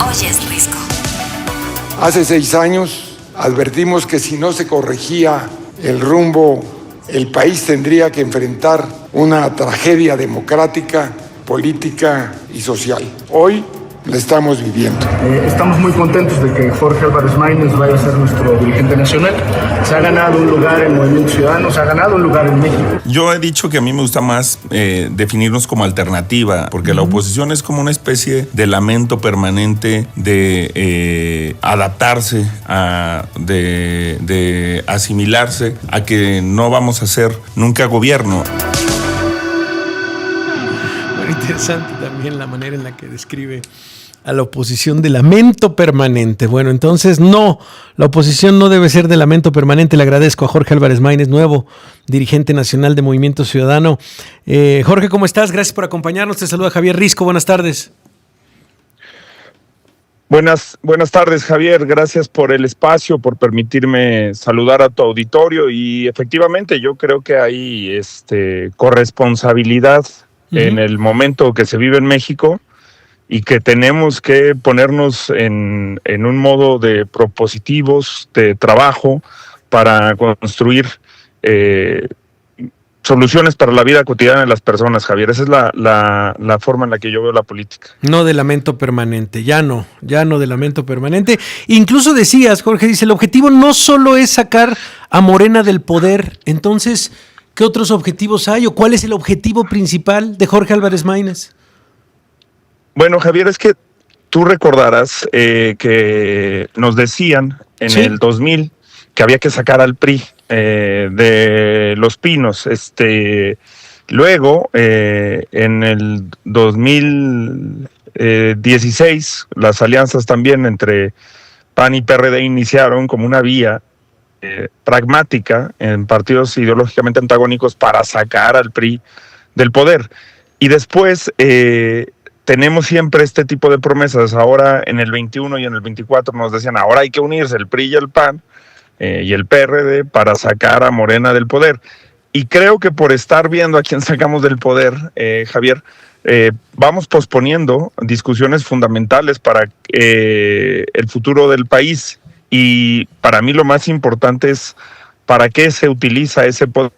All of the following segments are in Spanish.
oyes Risco. Hace 6 años advertimos que si no se corregía el rumbo, el país tendría que enfrentar una tragedia democrática, política y social. Hoy la estamos viviendo. Estamos muy contentos de que Jorge Álvarez Maínez vaya a ser nuestro dirigente nacional. Se ha ganado un lugar en Movimiento Ciudadano, se ha ganado un lugar en México. Yo he dicho que a mí me gusta más definirnos como alternativa, porque la oposición es como una especie de lamento permanente de adaptarse, de asimilarse a que no vamos a ser nunca gobierno. Interesante también la manera en la que describe a la oposición de lamento permanente. Bueno, entonces no, la oposición no debe ser de lamento permanente. Le agradezco a Jorge Álvarez Maínez, nuevo dirigente nacional de Movimiento Ciudadano. Jorge, ¿cómo estás? Gracias por acompañarnos. Te saluda Javier Risco. Buenas tardes. Buenas tardes, Javier. Gracias por el espacio, por permitirme saludar a tu auditorio. Y efectivamente, yo creo que hay corresponsabilidad en el momento que se vive en México y que tenemos que ponernos en un modo de propositivos, de trabajo para construir soluciones para la vida cotidiana de las personas, Javier. Esa es la forma en la que yo veo la política. No de lamento permanente, ya no de lamento permanente. Incluso decías, Jorge, dice, el objetivo no solo es sacar a Morena del poder. Entonces, ¿qué otros objetivos hay o cuál es el objetivo principal de Jorge Álvarez Maínez? Bueno, Javier, es que tú recordarás que nos decían en el 2000 que había que sacar al PRI de Los Pinos. Luego, en el 2016, las alianzas también entre PAN y PRD iniciaron como una vía pragmática en partidos ideológicamente antagónicos para sacar al PRI del poder. Y después tenemos siempre este tipo de promesas. Ahora en el 21 y en el 24 nos decían, ahora hay que unirse el PRI y el PAN y el PRD para sacar a Morena del poder. Y creo que por estar viendo a quién sacamos del poder, Javier, vamos posponiendo discusiones fundamentales para el futuro del país. Y para mí lo más importante es para qué se utiliza ese poder.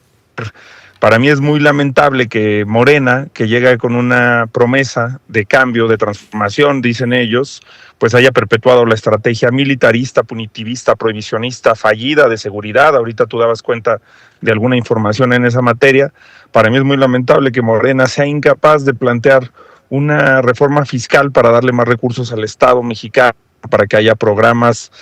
Para mí es muy lamentable que Morena, que llega con una promesa de cambio, de transformación, dicen ellos, pues haya perpetuado la estrategia militarista, punitivista, prohibicionista, fallida de seguridad. Ahorita tú dabas cuenta de alguna información en esa materia. Para mí es muy lamentable que Morena sea incapaz de plantear una reforma fiscal para darle más recursos al Estado mexicano, para que haya programas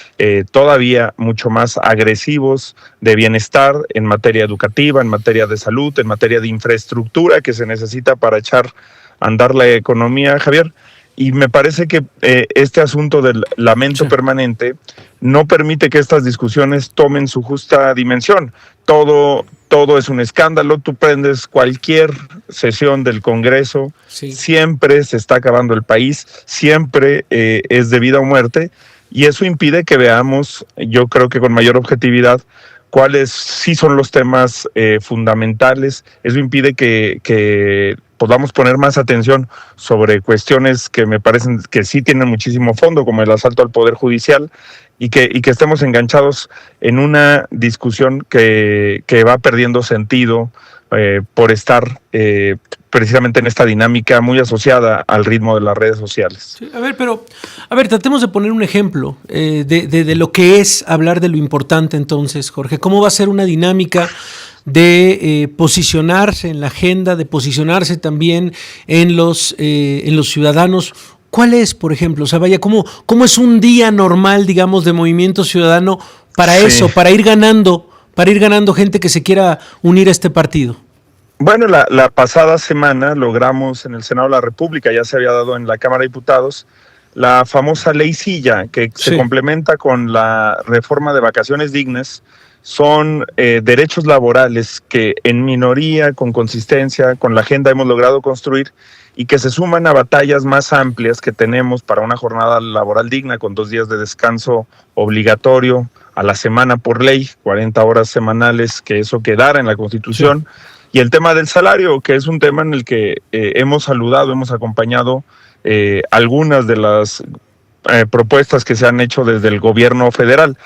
todavía mucho más agresivos de bienestar en materia educativa, en materia de salud, en materia de infraestructura que se necesita para echar a andar la economía, Javier. Y me parece que este asunto del lamento permanente no permite que estas discusiones tomen su justa dimensión. Todo es un escándalo. Tú prendes cualquier sesión del Congreso, siempre se está acabando el país, siempre es de vida o muerte, y eso impide que veamos, yo creo que con mayor objetividad, cuáles sí son los temas fundamentales. Eso impide que podamos poner más atención sobre cuestiones que me parecen que sí tienen muchísimo fondo, como el asalto al Poder Judicial, y que estemos enganchados en una discusión que va perdiendo sentido por estar precisamente en esta dinámica muy asociada al ritmo de las redes sociales. Sí, a ver, tratemos de poner un ejemplo de lo que es hablar de lo importante entonces, Jorge. ¿Cómo va a ser una dinámica de posicionarse en la agenda, de posicionarse también en los ciudadanos? ¿Cuál es, por ejemplo? O sea, vaya, ¿cómo es un día normal, digamos, de Movimiento Ciudadano para eso, para ir ganando gente que se quiera unir a este partido? Bueno, la pasada semana logramos en el Senado de la República, ya se había dado en la Cámara de Diputados, la famosa ley Silla, que se complementa con la reforma de vacaciones dignas. Son derechos laborales que en minoría, con consistencia, con la agenda hemos logrado construir y que se suman a batallas más amplias que tenemos para una jornada laboral digna con 2 días de descanso obligatorio a la semana por ley, 40 horas semanales, que eso quedara en la Constitución. Y el tema del salario, que es un tema en el que hemos saludado, hemos acompañado algunas de las propuestas que se han hecho desde el gobierno federal.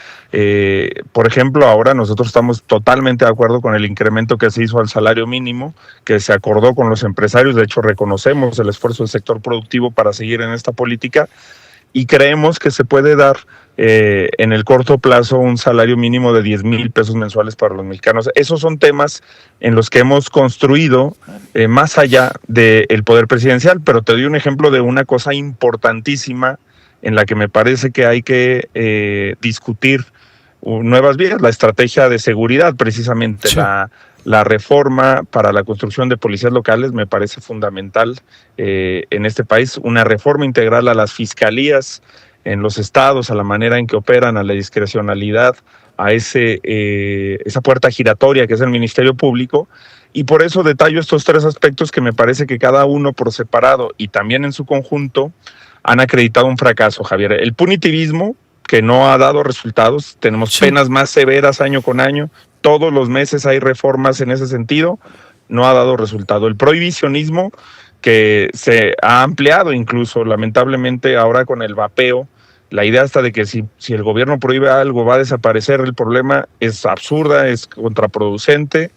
Por ejemplo, ahora nosotros estamos totalmente de acuerdo con el incremento que se hizo al salario mínimo, que se acordó con los empresarios. De hecho, reconocemos el esfuerzo del sector productivo para seguir en esta política y creemos que se puede dar en el corto plazo un salario mínimo de 10,000 pesos mensuales para los mexicanos. Esos son temas en los que hemos construido más allá del poder presidencial, pero te doy un ejemplo de una cosa importantísima en la que me parece que hay que discutir nuevas vías, la estrategia de seguridad, precisamente. Sí. La reforma para la construcción de policías locales me parece fundamental en este país, una reforma integral a las fiscalías en los estados, a la manera en que operan, a la discrecionalidad, a esa puerta giratoria que es el Ministerio Público, y por eso detallo estos 3 aspectos que me parece que cada uno por separado y también en su conjunto han acreditado un fracaso, Javier. El punitivismo, que no ha dado resultados, tenemos penas más severas año con año, todos los meses hay reformas en ese sentido, no ha dado resultado. El prohibicionismo, que se ha ampliado incluso, lamentablemente ahora con el vapeo, la idea hasta de que si el gobierno prohíbe algo va a desaparecer el problema es absurda, es contraproducente,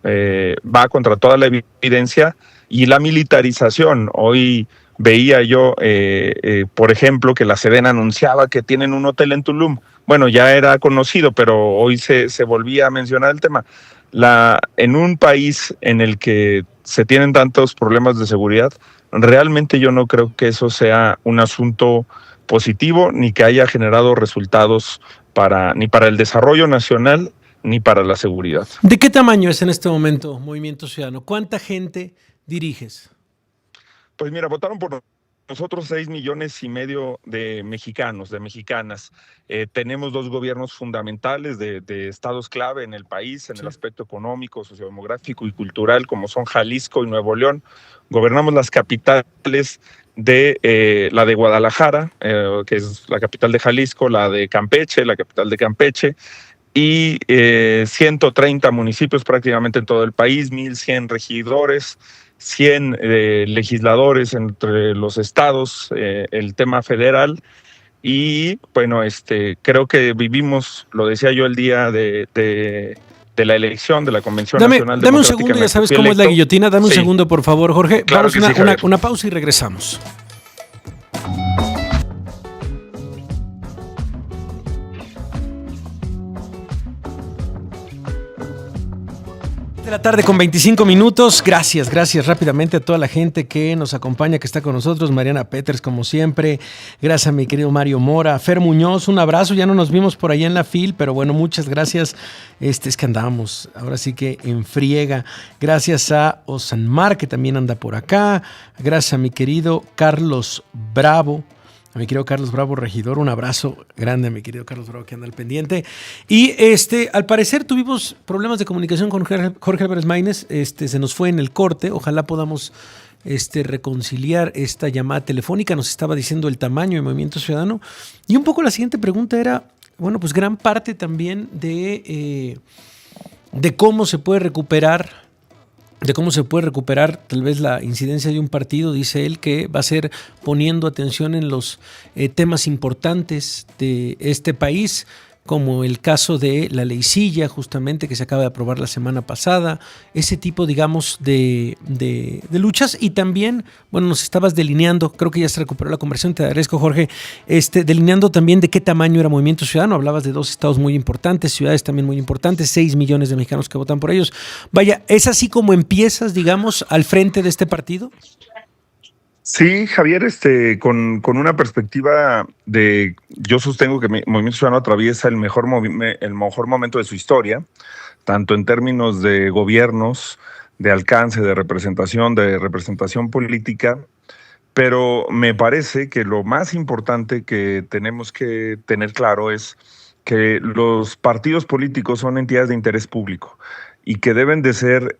va contra toda la evidencia. Y la militarización, hoy veía yo, por ejemplo, que la Sedena anunciaba que tienen un hotel en Tulum. Bueno, ya era conocido, pero hoy se volvía a mencionar el tema. En un país en el que se tienen tantos problemas de seguridad, realmente yo no creo que eso sea un asunto positivo, ni que haya generado resultados ni para el desarrollo nacional, ni para la seguridad. ¿De qué tamaño es en este momento Movimiento Ciudadano? ¿Cuánta gente diriges? Pues mira, votaron por nosotros 6,5 millones de mexicanos, de mexicanas. Tenemos 2 gobiernos fundamentales de estados clave en el país, en el aspecto económico, sociodemográfico y cultural, como son Jalisco y Nuevo León. Gobernamos las capitales de la de Guadalajara, que es la capital de Jalisco, la de Campeche, la capital de Campeche, y 130 municipios prácticamente en todo el país, 1,100 regidores, 100 legisladores entre los estados, el tema federal. Y bueno, creo que vivimos, lo decía yo el día de la elección de la Convención Nacional Democrática. Dame un segundo, ya sabes cómo es la guillotina. Dame un segundo, por favor, Jorge. Claro. Vamos una pausa y regresamos. La tarde con 25 minutos. Gracias rápidamente a toda la gente que nos acompaña, que está con nosotros. Mariana Peters, como siempre. Gracias a mi querido Mario Mora. Fer Muñoz, un abrazo. Ya no nos vimos por allá en la FIL, pero bueno, muchas gracias. Es que andamos ahora sí que en friega. Gracias a Osanmar, que también anda por acá. Gracias a mi querido Carlos Bravo. A mi querido Carlos Bravo, regidor, un abrazo grande a mi querido Carlos Bravo que anda al pendiente. Y al parecer tuvimos problemas de comunicación con Jorge Álvarez Maínez, se nos fue en el corte, ojalá podamos reconciliar esta llamada telefónica. Nos estaba diciendo el tamaño de Movimiento Ciudadano. Y un poco la siguiente pregunta era, bueno, pues gran parte también de cómo se puede recuperar tal vez la incidencia de un partido. Dice él que va a ser poniendo atención en los temas importantes de este país, como el caso de la ley Silla, justamente, que se acaba de aprobar la semana pasada, ese tipo, digamos, de luchas. Y también, bueno, nos estabas delineando, creo que ya se recuperó la conversación, te agradezco, Jorge, delineando también de qué tamaño era Movimiento Ciudadano. Hablabas de 2 estados muy importantes, ciudades también muy importantes, 6 millones de mexicanos que votan por ellos. Vaya, ¿es así como empiezas, digamos, al frente de este partido? Sí, Javier, con una perspectiva yo sostengo que Movimiento Ciudadano atraviesa el mejor momento de su historia, tanto en términos de gobiernos, de alcance, de representación política, pero me parece que lo más importante que tenemos que tener claro es que los partidos políticos son entidades de interés público y que deben de ser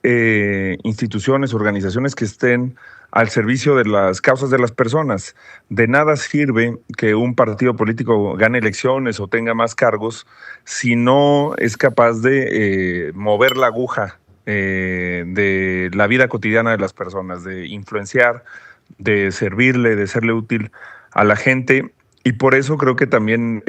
instituciones, organizaciones que estén al servicio de las causas de las personas. De nada sirve que un partido político gane elecciones o tenga más cargos si no es capaz de mover la aguja de la vida cotidiana de las personas, de influenciar, de servirle, de serle útil a la gente. Y por eso creo que también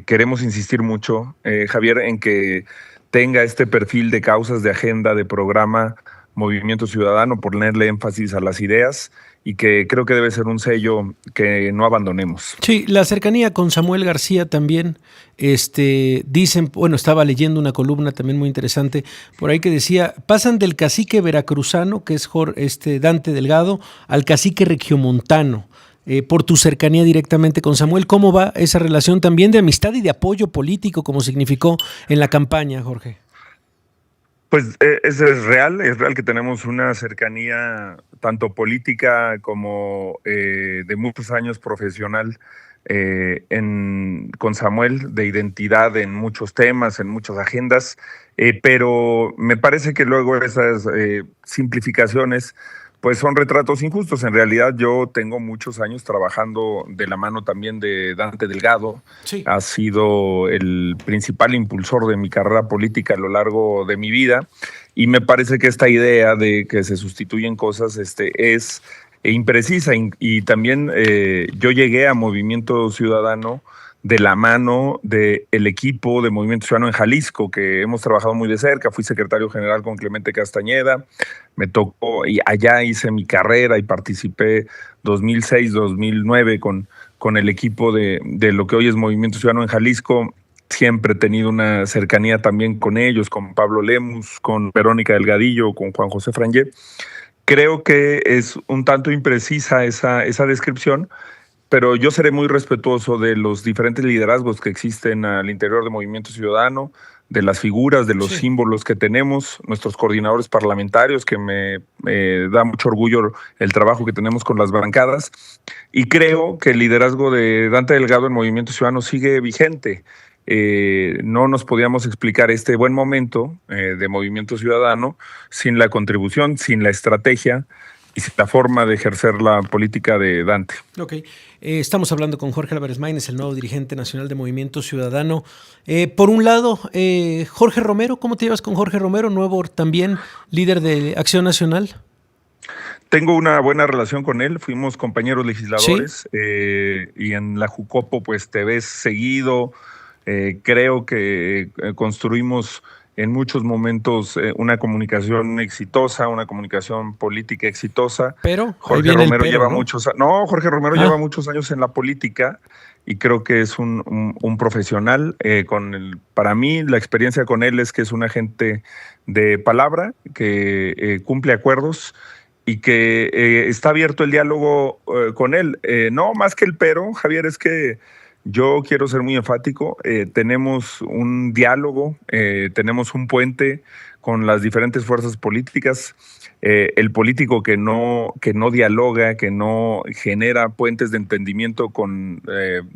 queremos insistir mucho, Javier, en que tenga este perfil de causas, de agenda, de programa, Movimiento Ciudadano, ponerle énfasis a las ideas y que creo que debe ser un sello que no abandonemos. Sí, la cercanía con Samuel García también, dicen, bueno, estaba leyendo una columna también muy interesante por ahí que decía, pasan del cacique veracruzano, que es Dante Delgado, al cacique regiomontano. Por tu cercanía directamente con Samuel, ¿cómo va esa relación también de amistad y de apoyo político como significó en la campaña, Jorge? Pues es real que tenemos una cercanía tanto política como de muchos años profesional con Samuel, de identidad en muchos temas, en muchas agendas, pero me parece que luego esas simplificaciones pues son retratos injustos. En realidad yo tengo muchos años trabajando de la mano también de Dante Delgado. Sí. Ha sido el principal impulsor de mi carrera política a lo largo de mi vida y me parece que esta idea de que se sustituyen cosas es imprecisa y también yo llegué a Movimiento Ciudadano de la mano del equipo de Movimiento Ciudadano en Jalisco, que hemos trabajado muy de cerca. Fui secretario general con Clemente Castañeda, me tocó, y allá hice mi carrera y participé 2006-2009 con el equipo de lo que hoy es Movimiento Ciudadano en Jalisco. Siempre he tenido una cercanía también con ellos, con Pablo Lemus, con Verónica Delgadillo, con Juan José Frangé. Creo que es un tanto imprecisa esa descripción, pero yo seré muy respetuoso de los diferentes liderazgos que existen al interior de Movimiento Ciudadano, de las figuras, de los símbolos que tenemos, nuestros coordinadores parlamentarios, que me da mucho orgullo el trabajo que tenemos con las bancadas, y creo que el liderazgo de Dante Delgado en Movimiento Ciudadano sigue vigente. No nos podíamos explicar este buen momento de Movimiento Ciudadano sin la contribución, sin la estrategia y sin la forma de ejercer la política de Dante. Ok, estamos hablando con Jorge Álvarez Maínez, el nuevo dirigente nacional de Movimiento Ciudadano. Por un lado, Jorge Romero, ¿cómo te llevas con Jorge Romero, nuevo también líder de Acción Nacional? Tengo una buena relación con él, fuimos compañeros legisladores. ¿Sí? Y en la Jucopo pues te ves seguido. Creo que construimos en muchos momentos una comunicación exitosa, una comunicación política exitosa. Pero Jorge Romero lleva muchos años en la política y creo que es un profesional. Para mí la experiencia con él es que es un agente de palabra, que cumple acuerdos y que está abierto el diálogo con él. No más que el pero, Javier, es que yo quiero ser muy enfático. Tenemos un diálogo, tenemos un puente con las diferentes fuerzas políticas. El político que no dialoga, que no genera puentes de entendimiento con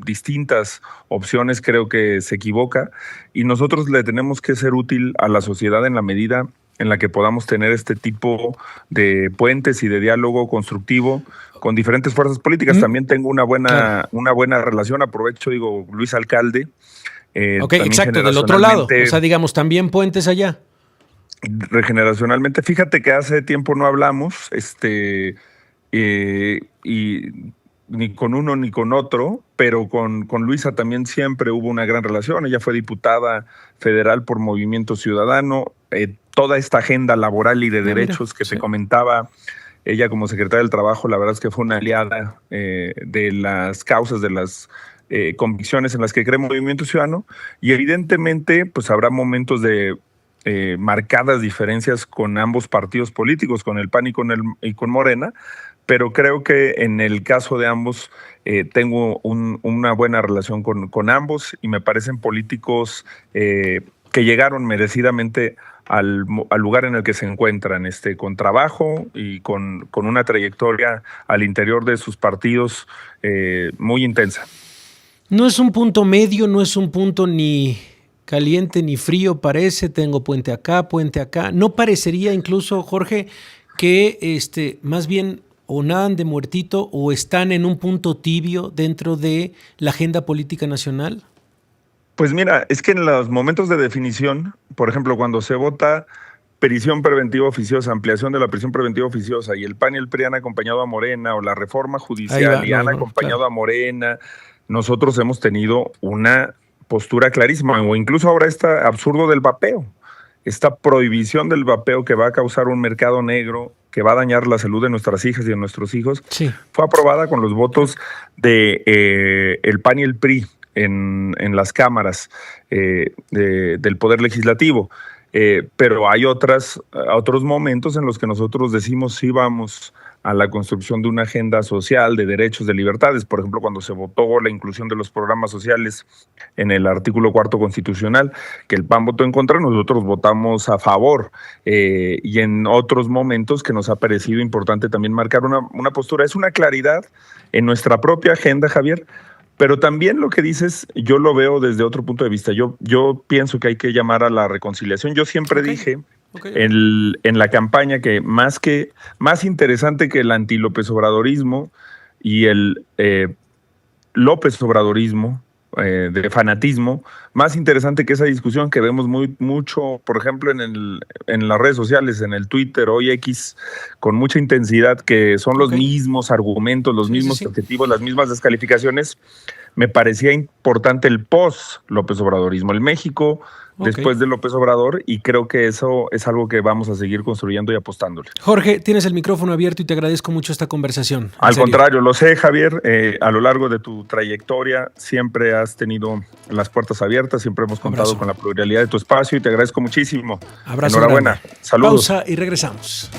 distintas opciones, creo que se equivoca. Y nosotros le tenemos que ser útil a la sociedad en la medida en la que podamos tener este tipo de puentes y de diálogo constructivo con diferentes fuerzas políticas. También tengo una buena relación, aprovecho, Luis Alcalde. Ok, exacto, del otro lado, o sea, digamos, también puentes allá. Regeneracionalmente, fíjate que hace tiempo no hablamos, y ni con uno ni con otro, pero con Luisa también siempre hubo una gran relación. Ella fue diputada federal por Movimiento Ciudadano. Toda esta agenda laboral y de derechos que te comentaba, ella como secretaria del Trabajo, la verdad es que fue una aliada de las causas, de las convicciones en las que cree Movimiento Ciudadano, y evidentemente pues habrá momentos de marcadas diferencias con ambos partidos políticos, con el PAN y con Morena, pero creo que en el caso de ambos tengo una buena relación con ambos y me parecen políticos que llegaron merecidamente al lugar en el que se encuentran, con trabajo y con una trayectoria al interior de sus partidos muy intensa. No es un punto medio, no es un punto ni caliente ni frío, parece, tengo puente acá. ¿No parecería incluso, Jorge, que más bien o nadan de muertito o están en un punto tibio dentro de la agenda política nacional? Pues mira, es que en los momentos de definición, por ejemplo, cuando se vota prisión preventiva oficiosa, ampliación de la prisión preventiva oficiosa, y el PAN y el PRI han acompañado a Morena, o la reforma judicial y han acompañado a Morena, nosotros hemos tenido una postura clarísima, o incluso ahora este absurdo del vapeo, esta prohibición del vapeo que va a causar un mercado negro, que va a dañar la salud de nuestras hijas y de nuestros hijos, Sí. fue aprobada con los votos de el PAN y el PRI en las cámaras del Poder Legislativo. Pero hay otros momentos en los que nosotros decimos sí vamos a la construcción de una agenda social de derechos, de libertades. Por ejemplo, cuando se votó la inclusión de los programas sociales en el artículo 4 constitucional, que el PAN votó en contra, nosotros votamos a favor. Y en otros momentos que nos ha parecido importante también marcar una postura. Es una claridad en nuestra propia agenda, Javier, pero también lo que dices, yo lo veo desde otro punto de vista. Yo pienso que hay que llamar a la reconciliación. Yo siempre dije en la campaña que más interesante que el anti-López Obradorismo y el López Obradorismo de fanatismo, más interesante que esa discusión que vemos mucho, por ejemplo, en las redes sociales, en el Twitter, hoy X, con mucha intensidad, que son los mismos argumentos, los mismos objetivos, las mismas descalificaciones. Me parecía importante el post-López Obradorismo, el México después de López Obrador, y creo que eso es algo que vamos a seguir construyendo y apostándole. Jorge, tienes el micrófono abierto y te agradezco mucho esta conversación. Al contrario, lo sé, Javier, a lo largo de tu trayectoria siempre has tenido las puertas abiertas, siempre hemos contado con la pluralidad de tu espacio y te agradezco muchísimo. Abrazo. Enhorabuena. Grande. Saludos. Pausa y regresamos.